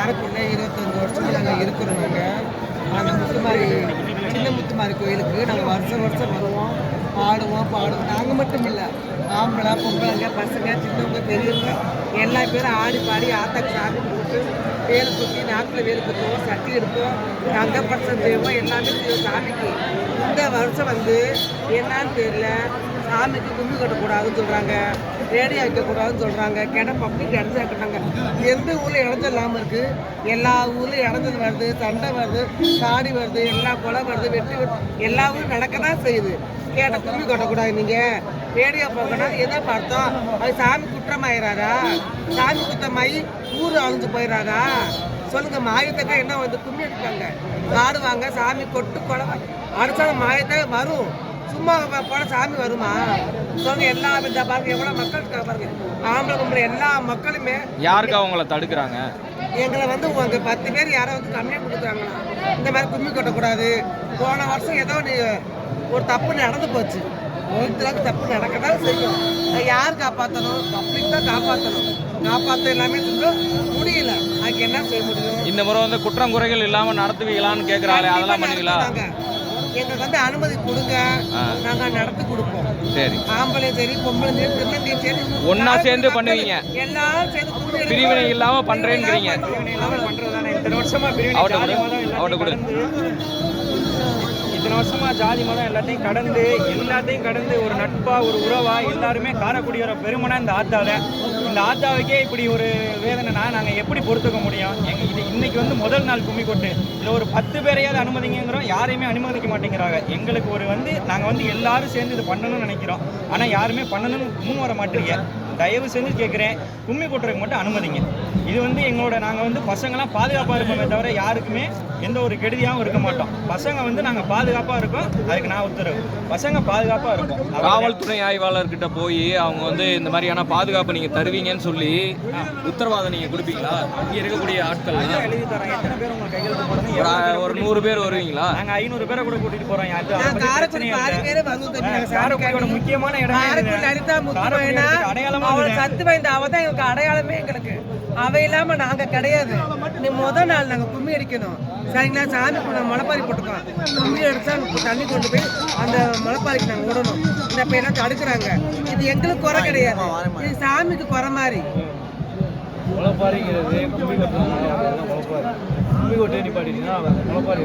காரைக்குடியில் 25 வருஷம் நாங்கள் இருக்கிறோம். நாங்கள் அந்த முத்துமாரி சின்ன முத்துமாரி கோயிலுக்கு நாங்கள் வருஷம் வருவோம், பாடுவோம். நாங்கள் மட்டும் இல்லை, ஆம்பளை பொம்பளைங்க பசங்க சின்னவங்க பெரியவங்க எல்லா பேரும் ஆடி பாடி ஆத்தாக்கு சாமி கொடுத்து வேலை குத்தி நாட்டில் வேலை குத்துவோம், சட்டி எடுப்போம், அங்கப்பட்சம் செய்வோம், எல்லாமே செய்வோம் சாமிக்கு. இந்த வருஷம் என்னான்னு தெரியல, சாமிக்கு கும்பி கட்டக்கூடாதுன்னு சொல்கிறாங்க, ரேடியோ வைக்கக்கூடாதுன்னு சொல்கிறாங்க, கிட பப்ளிக் இடத்துல வைக்கிறாங்க. எந்த ஊரில் இடைஞ்சல் இல்லாமல் இருக்குது? எல்லா ஊர்லேயும் இடைஞ்சல் வருது, சண்டை வருது, சாடி வருது, எல்லா கொலை வருது, வெட்டி எல்லா ஊரும் நடக்க தான் செய்யுது. கேட்ட கும்பி கட்டக்கூடாது, நீங்கள் ரேடியோ பார்க்கணும் எதை பார்த்தோம்? அது சாமி குற்றமாயிராதா? சாமி குற்றமாயி ஊர் அழிஞ்சு போயிடாதா? சொல்லுங்க, மாயத்தக்க என்ன கும்மி அடிப்பாங்க, ஆடுவாங்க, சாமி கொட்டு கொலை அடிச்சாலும் மாயத்தை வரும். சும்மா போன சாமி வருமா? சொல்லுங்க. எல்லாமே பாருங்க, எவ்வளோ மக்கள் இருக்காங்க பாருங்க, ஆம்பளை பொம்பளை எல்லா மக்களுமே. யாருக்கு அவங்கள தடுக்கிறாங்க? எங்களை உங்க 10 பேர் யாரோ கம்ப்ளைண்ட் கொடுக்குறாங்களா, இந்த மாதிரி கும்மி கொட்டக்கூடாது. போன வருஷம் ஏதோ ஒரு தப்பு நடந்து போச்சு, ஒருத்தருக்கு தப்பு நடக்கதான் செய்யும். யார் காப்பாற்றணும்? பப்ளிக் தான் காப்பாற்றணும். காப்பாற்ற எல்லாமே முடியல, அதுக்கு என்ன செய்ய முடியும்? இந்த முறை குற்றம் குறைகள் இல்லாமல் நடத்துவீங்களான்னு கேட்குறாங்க, அதெல்லாம் பண்ணுவீங்களா? எங்களுக்கு அனுமதி கொடுங்க, நாங்க நடத்தி கொடுப்போம். சரி, ஆம்பளையும் சரி பொம்பளையும் சரி திருநங்கையும் சரி ஒன்னா சேர்ந்து பண்ணுவீங்க, எல்லாரும் சேர்ந்து பிரிவினை இல்லாம பண்றேங்கிறீங்க. இத்தனை வருஷமா இத்தனை வருஷமா ஜாதி மதம் எல்லாத்தையும் கடந்து ஒரு நட்பா ஒரு உறவா எல்லாருமே காரக்குடியோட பெருமனா இந்த ஆத்தாவுக்கே இப்படி ஒரு வேதனைனா நாங்கள் எப்படி பொறுத்துக்க முடியும்? இது இன்னைக்கு முதல் நாள் கும்மி கொட்டு, இல்லை ஒரு 10 பேரையாவது அனுமதிங்கிறோம், யாரையுமே அனுமதிக்க மாட்டேங்கிறாங்க. எங்களுக்கு நாங்கள் எல்லாரும் சேர்ந்து இது பண்ணணும்னு நினைக்கிறோம், ஆனால் யாருமே பண்ணணும்னு முன் வர மாட்டேங்க. தயவு செஞ்சு கேட்குறேன், கும்மி கொட்டுறதுக்கு மட்டும் அனுமதிங்க. இது நாங்கள் பசங்களாம் பாதுகாப்பாக இருப்போமே தவிர யாருக்குமே எந்த ஒரு கெடுதியாகவும் இருக்க மாட்டோம். பசங்க நாங்கள் பாதுகாப்பாக இருக்கோம், அதுக்கு நான் உத்தரவு. பசங்க பாதுகாப்பாக இருக்கும். காவல்துறை ஆய்வாளர்கிட்ட போய் அவங்க இந்த மாதிரியான பாதுகாப்பு நீங்கள் தருவீங்கன்னு சொல்லி உத்தரவாதம் நீங்கள் கொடுப்பீங்களா? இங்கே இருக்கக்கூடிய ஆட்கள் எழுதி தரோம். எத்தனை பேர் உங்கள் கையெழுத்து போடுறது? ஒரு 100 பேர் வருவீங்களா? நாங்கள் 500 பேரை கூட கூட்டிகிட்டு போகிறோம். காரைக்குடியோட முக்கியமான இடம் அடையாளமா சத்து வாய்ந்த அவ தான் எங்களுக்கு அடையாளமே. எங்களுக்கு அவை இல்லாம நாங்க கிடையாது. நீ முதல் நாள் நாங்க கும்மி அடிக்கணும், சரிங்களா? சாமி முளைப்பாரி போட்டுக்கோம், கும்மி அடிச்சா தண்ணி கொண்டு போய் அந்த முளைப்பாரிக்கு நாங்க விடணும். இந்த பையெல்லாம் தடுக்கிறாங்க. இது எங்களுக்கு குறை கிடையாது, இது சாமிக்கு குறை மாதிரி. முளைப்பாரிங்கிறது கும்மி கொட்டு நிப்பாட்டிங்கன்னா முளைப்பாரி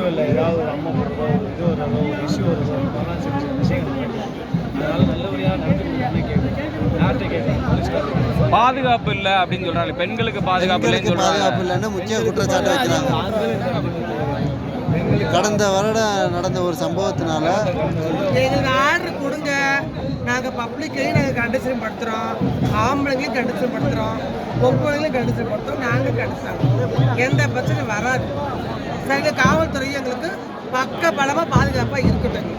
ஊரில் ஏதாவது ஒரு அம்மா போடுறதோ இது வர்றதோ ஒரு இஷ்யூ வருதோ இதெல்லாம் சின்ன விஷயங்கள். அதனால நல்லபடியாக நடந்துக்கிட்டு கேட்கும், யார்கிட்ட கேட்கணும்? போலீஸ்காரங்க பாதுகாப்பு இல்லை அப்படின்னு சொல்றாங்க, பெண்களுக்கு பாதுகாப்பு இல்லைன்னு சொல்றாங்க. பாதுகாப்பு இல்லைன்னு முக்கிய குற்றச்சாட்டு வைக்கிறாங்க. கடந்த வருடம் நடந்த ஒரு சம்பவத்தினால எங்களுக்கு ஆர்டர் கொடுங்க, நாங்கள் பப்ளிக்கையும் நாங்கள் கண்டிஷன் படுத்துகிறோம், ஆம்பளைங்களையும் கண்டிஷன் படுத்துகிறோம், பொம்பளைங்களையும் கண்டிஷன் படுத்துகிறோம். நாங்கள் கண்டிஷன் எந்த பிரச்சனையும் வராது. சரிங்க, காவல்துறையும் எங்களுக்கு பக்க பலமாக பாதுகாப்பாக இருக்கட்டும்.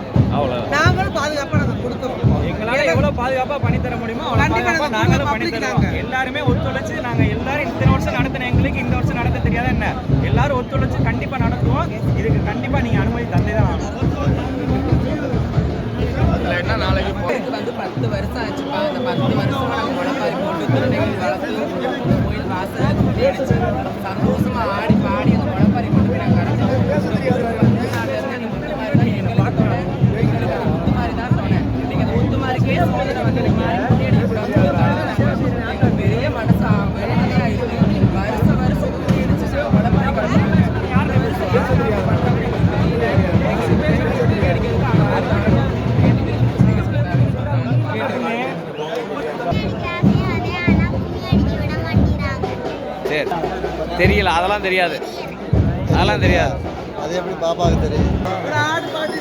நாங்களும் பாதுகாப்பாக நாங்கள் கொடுக்குறோம். எங்களால் எவ்வளோ பாதுகாப்பாக பண்ணித்தர முடியுமோ கண்டிப்பாக நாங்களும் பண்ணித்தரோம். எல்லாருமே ஒத்துழைச்சு நாங்கள் எல்லாரும் இத்தனை வருஷம் நடத்தின எங்களுக்கு இந்த வருஷம் நடத்த தெரியாத என்ன, எல்லாரும் ஒத்துழைச்சு கண்டிப்பாக நடத்துவோம். இதுக்கு கண்டிப்பாக நீங்கள் அனுமதி தந்தே தான் ஆகணும். என்ன நாளைக்கு 10 வருஷம் ஆச்சுப்பா. அந்த 10 வருஷமா நாங்கள் முளைப்பாரி போட்டு திருநெல்வேலி வளர்த்து கோயில் வாசல் அடிச்சு சந்தோஷமா ஆடி பாடி அந்த முளைப்பாரி கொண்டு போய் நாங்கள் கடந்தோம். அந்த முத்துமாரி தான் என்னை பார்த்தோன்னே எங்களுக்கு அந்த முத்துமாரி தான் தோணேன். நீங்கள் அந்த முத்துமாரிக்கே சோதனை வந்து மாதிரி குட்டி அடிக்கக்கூடாது. எங்களுக்கு பெரிய மனசா வேதனையாக இருக்குது. வருஷம் குட்டி அடிச்சு முளைப்பாரி கடந்து தெரியல, அதெல்லாம் தெரியாது. அது எப்படி பாப்பாவுக்கு தெரியும்? ஒரு ஆடு பாட்டு